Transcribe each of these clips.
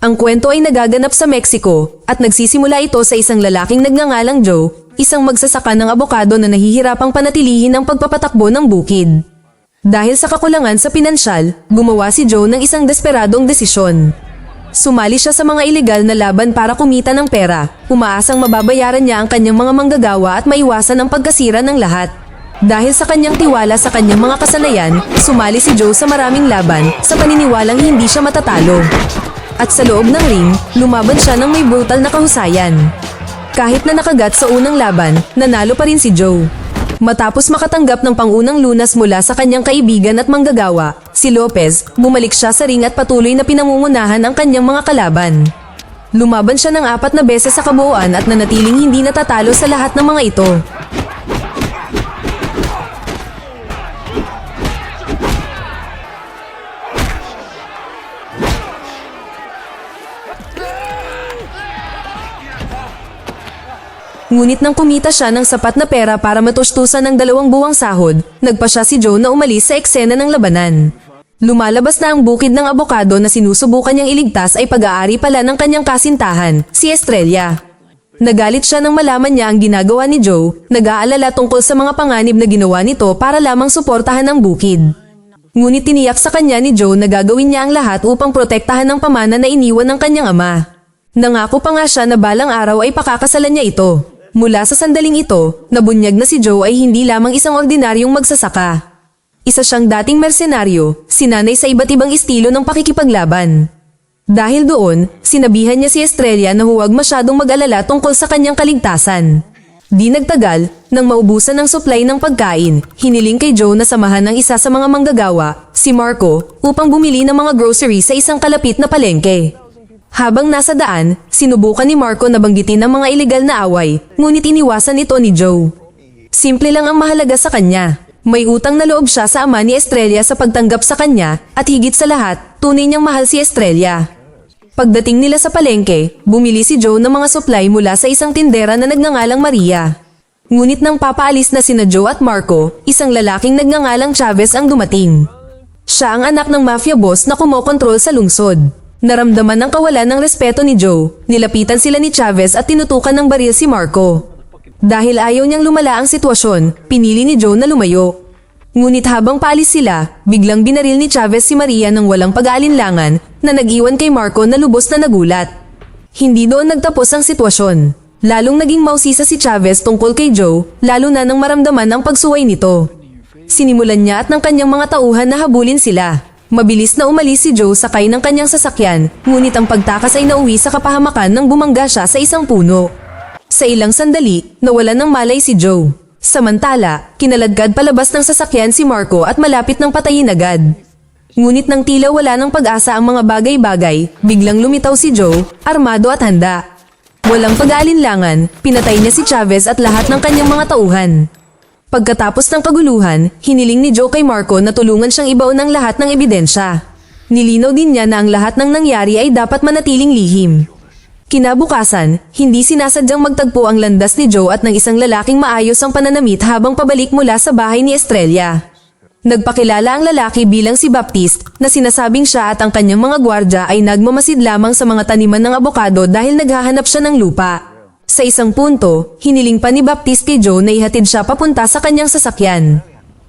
Ang kwento ay nagaganap sa Mexico at nagsisimula ito sa isang lalaking nagngangalang Joe, isang magsasaka ng abokado na nahihirapang panatilihin ang pagpapatakbo ng bukid. Dahil sa kakulangan sa pinansyal, gumawa si Joe ng isang desperadong desisyon. Sumali siya sa mga ilegal na laban para kumita ng pera, umaasang mababayaran niya ang kanyang mga manggagawa at maiwasan ang pagkasira ng lahat. Dahil sa kanyang tiwala sa kanyang mga kasanayan, sumali si Joe sa maraming laban sa paniniwalang hindi siya matatalo. At sa loob ng ring, lumaban siya ng may brutal na kahusayan. Kahit na nakagat sa unang laban, nanalo pa rin si Joe. Matapos makatanggap ng pangunang lunas mula sa kanyang kaibigan at manggagawa, si Lopez, bumalik siya sa ring at patuloy na pinangungunahan ang kanyang mga kalaban. Lumaban siya ng 4 na beses sa kabuuan at nanatiling hindi natatalo sa lahat ng mga ito. Ngunit nang kumita siya ng sapat na pera para matustusan ng 2 buwang sahod, nagpa siya si Joe na umalis sa eksena ng labanan. Lumalabas na ang bukid ng abokado na sinusubukan niyang iligtas ay pag-aari pala ng kanyang kasintahan, si Estrella. Nagalit siya nang malaman niya ang ginagawa ni Joe, nag-aalala tungkol sa mga panganib na ginawa nito para lamang suportahan ang bukid. Ngunit tiniyak sa kanya ni Joe na gagawin niya ang lahat upang protektahan ang pamana na iniwan ng kanyang ama. Nangako pa nga siya na balang araw ay pakakasalan niya ito. Mula sa sandaling ito, nabunyag na si Joe ay hindi lamang isang ordinaryong magsasaka. Isa siyang dating mersenaryo, sinanay sa iba't ibang estilo ng pakikipaglaban. Dahil doon, sinabihan niya si Estrella na huwag masyadong mag-alala tungkol sa kanyang kaligtasan. Di nagtagal, nang maubusan ng supply ng pagkain, hiniling kay Joe na samahan ng isa sa mga manggagawa, si Marco, upang bumili ng mga groceries sa isang kalapit na palengke. Habang nasa daan, sinubukan ni Marco na banggitin ang mga ilegal na away, ngunit iniwasan ito ni Joe. Simple lang ang mahalaga sa kanya. May utang na loob siya sa ama ni Estrella sa pagtanggap sa kanya at higit sa lahat, tunay niyang mahal si Estrella. Pagdating nila sa palengke, bumili si Joe ng mga supply mula sa isang tindera na nagngangalang Maria. Ngunit nang papaalis na sina Joe at Marco, isang lalaking nagngangalang Chavez ang dumating. Siya ang anak ng mafia boss na kumokontrol sa lungsod. Naramdaman ng kawalan ng respeto ni Joe, nilapitan sila ni Chavez at tinutukan ng baril si Marco. Dahil ayaw niyang lumala ang sitwasyon, pinili ni Joe na lumayo. Ngunit habang paalis sila, biglang binaril ni Chavez si Maria ng walang pag-aalinlangan na nag-iwan kay Marco na lubos na nagulat. Hindi doon nagtapos ang sitwasyon. Lalong naging mausisa si Chavez tungkol kay Joe, lalo na nang maramdaman ang pagsuway nito. Sinimulan niya at ng kanyang mga tauhan na habulin sila. Mabilis na umalis si Joe sakay ng kanyang sasakyan, ngunit ang pagtakas ay nauwi sa kapahamakan nang bumangga siya sa isang puno. Sa ilang sandali, nawalan ng malay si Joe. Samantala, kinaladkad palabas ng sasakyan si Marco at malapit ng patayin agad. Ngunit nang tila wala ng pag-asa ang mga bagay-bagay, biglang lumitaw si Joe, armado at handa. Walang pag-aalinlangan, pinatay niya si Chavez at lahat ng kanyang mga tauhan. Pagkatapos ng kaguluhan, hiniling ni Joe kay Marco na tulungan siyang ibaon ang lahat ng ebidensya. Nilinaw din niya na ang lahat ng nangyari ay dapat manatiling lihim. Kinabukasan, hindi sinasadyang magtagpo ang landas ni Joe at ng isang lalaking maayos ang pananamit habang pabalik mula sa bahay ni Estrella. Nagpakilala ang lalaki bilang si Baptiste na sinasabing siya at ang kanyang mga gwardya ay nagmamasid lamang sa mga taniman ng abokado dahil naghahanap siya ng lupa. Sa isang punto, hiniling pa ni Baptiste kay Joe na ihatid siya papunta sa kanyang sasakyan.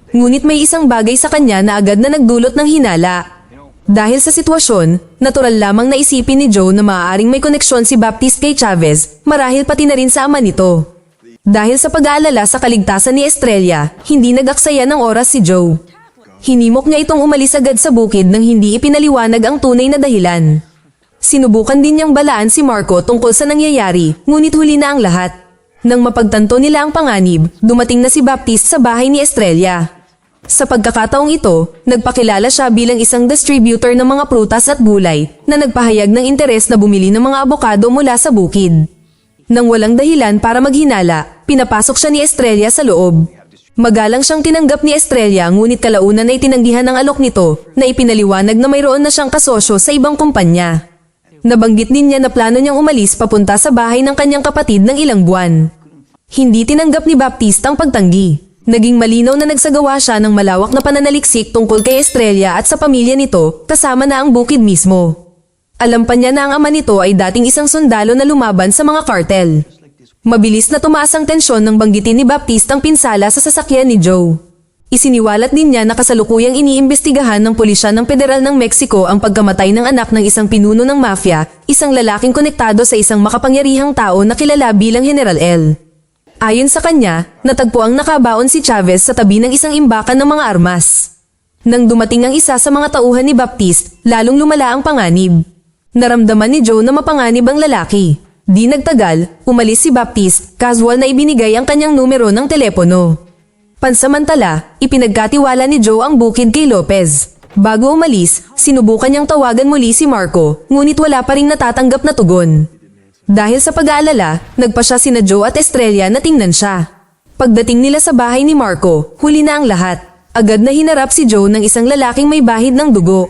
Ngunit may isang bagay sa kanya na agad na nagdulot ng hinala. Dahil sa sitwasyon, natural lamang na isipin ni Joe na maaaring may koneksyon si Baptiste kay Chavez, marahil pati na rin sa ama nito. Dahil sa pag-aalala sa kaligtasan ni Estrella, hindi nag-aksaya ng oras si Joe. Hinimok niya itong umalis agad sa bukid nang hindi ipinaliwanag ang tunay na dahilan. Sinubukan din niyang balaan si Marco tungkol sa nangyayari, ngunit huli na ang lahat. Nang mapagtanto nila ang panganib, dumating na si Baptiste sa bahay ni Estrella. Sa pagkakataong ito, nagpakilala siya bilang isang distributor ng mga prutas at gulay na nagpahayag ng interes na bumili ng mga abokado mula sa bukid. Nang walang dahilan para maghinala, pinapasok siya ni Estrella sa loob. Magalang siyang tinanggap ni Estrella ngunit kalaunan ay tinanggihan ng alok nito na ipinaliwanag na mayroon na siyang kasosyo sa ibang kumpanya. Nabanggit din niya na plano niyang umalis papunta sa bahay ng kanyang kapatid ng ilang buwan. Hindi tinanggap ni Baptiste ang pagtanggi. Naging malinaw na nagsagawa siya ng malawak na pananaliksik tungkol kay Estrella at sa pamilya nito, kasama na ang bukid mismo. Alam pa niya na ang ama nito ay dating isang sundalo na lumaban sa mga kartel. Mabilis na tumaas ang tensyon nang banggitin ni Baptiste ang pinsala sa sasakyan ni Joe. Isiniwalat din niya na kasalukuyang iniimbestigahan ng pulisya ng Federal ng Mexico ang pagkamatay ng anak ng isang pinuno ng mafia, isang lalaking konektado sa isang makapangyarihang tao na kilala bilang General L. Ayon sa kanya, natagpo ang nakabaon si Chavez sa tabi ng isang imbakan ng mga armas. Nang dumating ang isa sa mga tauhan ni Baptiste, lalong lumala ang panganib. Naramdaman ni Joe na mapanganib ang lalaki. Di nagtagal, umalis si Baptiste, casual na ibinigay ang kanyang numero ng telepono. Pansamantala, ipinagkatiwala ni Joe ang bukid kay Lopez. Bago umalis, sinubukan niyang tawagan muli si Marco, ngunit wala pa ring natatanggap na tugon. Dahil sa pag-aalala, nagpa siya sina Joe at Estrella na tingnan siya. Pagdating nila sa bahay ni Marco, huli na ang lahat. Agad na hinarap si Joe ng isang lalaking may bahid ng dugo.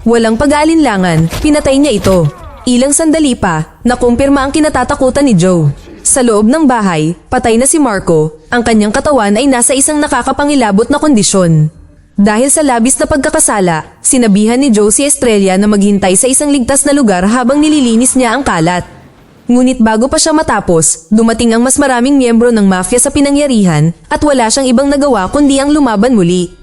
Walang pag-aalinlangan, pinatay niya ito. Ilang sandali pa, nakumpirma ang kinatatakutan ni Joe. Sa loob ng bahay, patay na si Marco, ang kanyang katawan ay nasa isang nakakapangilabot na kondisyon. Dahil sa labis na pagkakasala, sinabihan ni Joe si Estrella na maghintay sa isang ligtas na lugar habang nililinis niya ang kalat. Ngunit bago pa siya matapos, dumating ang mas maraming miyembro ng mafia sa pinangyarihan at wala siyang ibang nagawa kundi ang lumaban muli.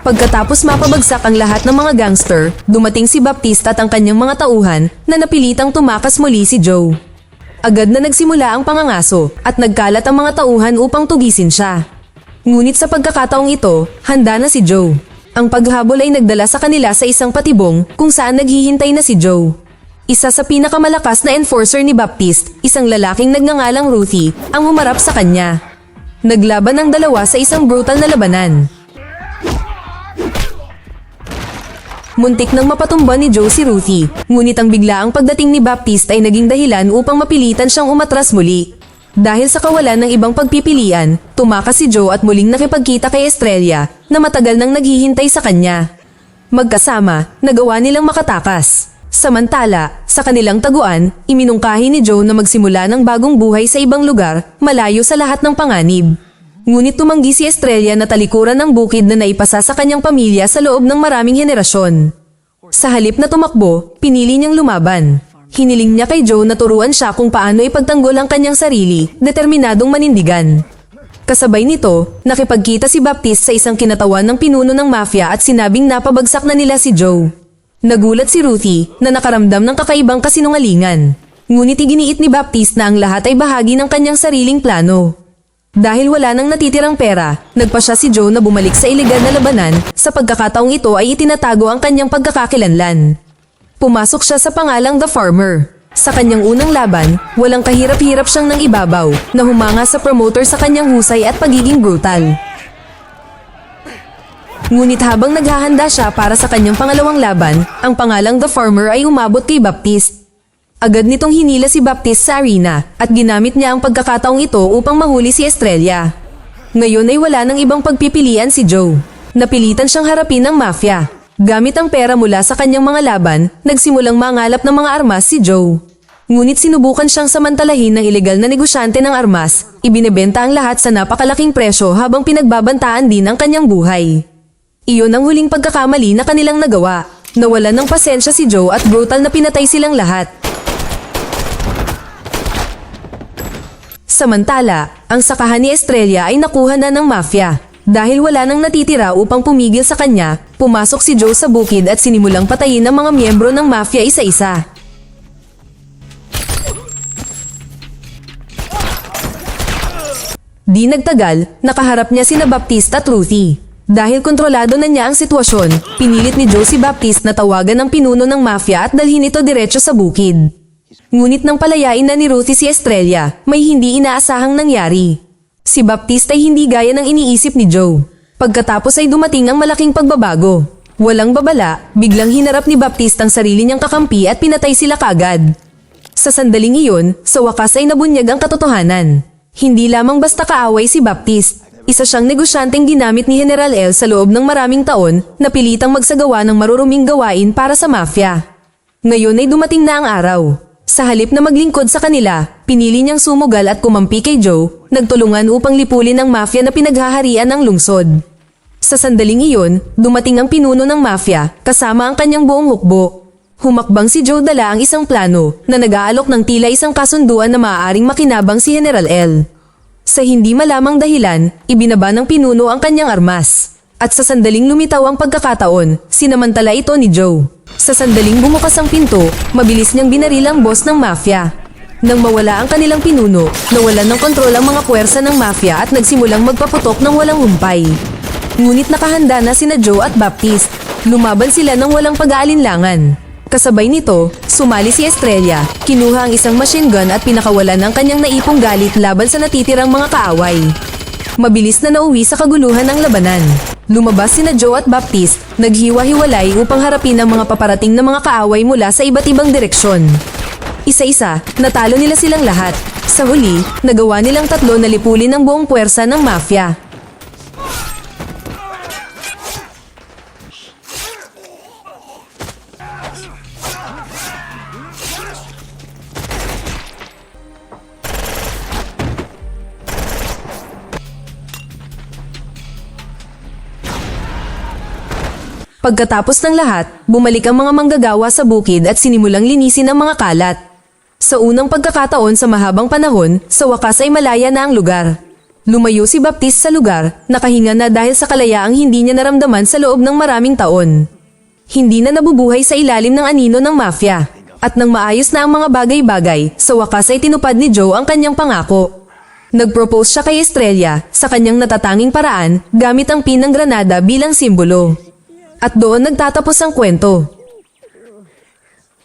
Pagkatapos mapabagsak ang lahat ng mga gangster, dumating si Baptiste at ang kanyang mga tauhan na napilitang tumakas muli si Joe. Agad na nagsimula ang pangangaso at nagkalat ang mga tauhan upang tugisin siya. Ngunit sa pagkakataong ito, handa na si Joe. Ang paghabol ay nagdala sa kanila sa isang patibong kung saan naghihintay na si Joe. Isa sa pinakamalakas na enforcer ni Baptiste, isang lalaking nagngangalang Ruthie, ang humarap sa kanya. Naglaban ang dalawa sa isang brutal na labanan. Muntik nang mapatumba ni Joe si Ruthie, ngunit ang biglaang pagdating ni Baptiste ay naging dahilan upang mapilitan siyang umatras muli. Dahil sa kawalan ng ibang pagpipilian, tumakas si Joe at muling nakipagkita kay Estrella na matagal nang naghihintay sa kanya. Magkasama, nagawa nilang makatakas. Samantala, sa kanilang taguan, iminungkahi ni Joe na magsimula ng bagong buhay sa ibang lugar, malayo sa lahat ng panganib. Ngunit tumanggi si Estrella na talikuran ng bukid na naipasa sa kanyang pamilya sa loob ng maraming henerasyon. Sa halip na tumakbo, pinili niyang lumaban. Hiniling niya kay Joe na turuan siya kung paano ipagtanggol ang kanyang sarili, determinadong manindigan. Kasabay nito, nakipagkita si Baptiste sa isang kinatawan ng pinuno ng mafia at sinabing napabagsak na nila si Joe. Nagulat si Ruthie na nakaramdam ng kakaibang kasinungalingan. Ngunit iginiit ni Baptiste na ang lahat ay bahagi ng kanyang sariling plano. Dahil wala nang natitirang pera, nagpa siya si Joe na bumalik sa ilegal na labanan, sa pagkakataong ito ay itinatago ang kanyang pagkakakilanlan. Pumasok siya sa pangalang The Farmer. Sa kanyang unang laban, walang kahirap-hirap siyang nang ibabaw, na humanga sa promoter sa kanyang husay at pagiging brutal. Ngunit habang naghahanda siya para sa kanyang pangalawang laban, ang pangalang The Farmer ay umabot kay Baptiste. Agad nitong hinila si Baptiste sa arena at ginamit niya ang pagkakataong ito upang mahuli si Estrella. Ngayon ay wala nang ibang pagpipilian si Joe. Napilitan siyang harapin ng mafia. Gamit ang pera mula sa kanyang mga laban, nagsimulang mangalap ng mga armas si Joe. Ngunit sinubukan siyang samantalahin ng ilegal na negosyante ng armas, ibinebenta ang lahat sa napakalaking presyo habang pinagbabantaan din ang kanyang buhay. Iyon ang huling pagkakamali na kanilang nagawa. Nawalan ng pasensya si Joe at brutal na pinatay silang lahat. Samantala, ang sakahan ni Estrella ay nakuha na ng mafia. Dahil wala nang natitira upang pumigil sa kanya, pumasok si Joe sa bukid at sinimulang patayin ang mga miyembro ng mafia isa-isa. Di nagtagal, nakaharap niya sina Baptiste at Ruthie. Dahil kontrolado na niya ang sitwasyon, pinilit ni Joe si Baptiste na tawagan ang pinuno ng mafia at dalhin ito diretso sa bukid. Ngunit nang palayain na ni Ruthie si Estrella, may hindi inaasahang nangyari. Si Baptiste ay hindi gaya ng iniisip ni Joe. Pagkatapos ay dumating ang malaking pagbabago. Walang babala, biglang hinarap ni Baptiste ang sarili niyang kakampi at pinatay sila kaagad. Sa sandaling iyon, sa wakas ay nabunyag ang katotohanan. Hindi lamang basta kaaway si Baptiste. Isa siyang negosyanteng ginamit ni General L sa loob ng maraming taon na pilitang magsagawa ng maruruming gawain para sa mafia. Ngayon ay dumating na ang araw. Sa halip na maglingkod sa kanila, pinili niyang sumugal at kumampi kay Joe, nagtulungan upang lipulin ang mafia na pinaghaharian ng lungsod. Sa sandaling iyon, dumating ang pinuno ng mafia, kasama ang kanyang buong hukbo. Humakbang si Joe dala ang isang plano, na nag-aalok ng tila isang kasunduan na maaaring makinabang si General L. Sa hindi malamang dahilan, ibinaba ng pinuno ang kanyang armas. At sa sandaling lumitaw ang pagkakataon, sinamantala ito ni Joe. Sa sandaling bumukas ang pinto, mabilis niyang binaril ang boss ng mafia. Nang mawala ang kanilang pinuno, nawalan ng kontrol ang mga puwersa ng mafia at nagsimulang magpaputok ng walang humpay. Ngunit nakahanda na sina Joe at Baptiste. Lumaban sila ng walang pag-aalinlangan. Kasabay nito, sumali si Estrella, kinuha ang isang machine gun at pinakawalan ang kanyang naipong galit laban sa natitirang mga kaaway. Mabilis na nauwi sa kaguluhan ng labanan. Lumabas sina Joe at Baptiste, naghiwa-hiwalay upang harapin ang mga paparating na mga kaaway mula sa iba't ibang direksyon. Isa-isa, natalo nila silang lahat. Sa huli, nagawa nilang tatlo na lipulin ang buong puwersa ng mafia. Pagkatapos ng lahat, bumalik ang mga manggagawa sa bukid at sinimulang linisin ang mga kalat. Sa unang pagkakataon sa mahabang panahon, sa wakas ay malaya na ang lugar. Lumayo si Baptiste sa lugar, nakahinga na dahil sa kalayaang hindi niya naramdaman sa loob ng maraming taon. Hindi na nabubuhay sa ilalim ng anino ng mafia. At nang maayos na ang mga bagay-bagay, sa wakas ay tinupad ni Joe ang kanyang pangako. Nag-propose siya kay Estrella sa kanyang natatanging paraan gamit ang pin ng granada bilang simbolo. At doon nagtatapos ang kwento.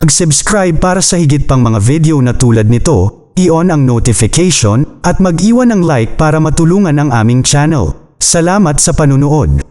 Mag-subscribe para sa higit pang mga video na tulad nito, i-on ang notification at mag-iwan ng like para matulungan ang aming channel. Salamat sa panunood.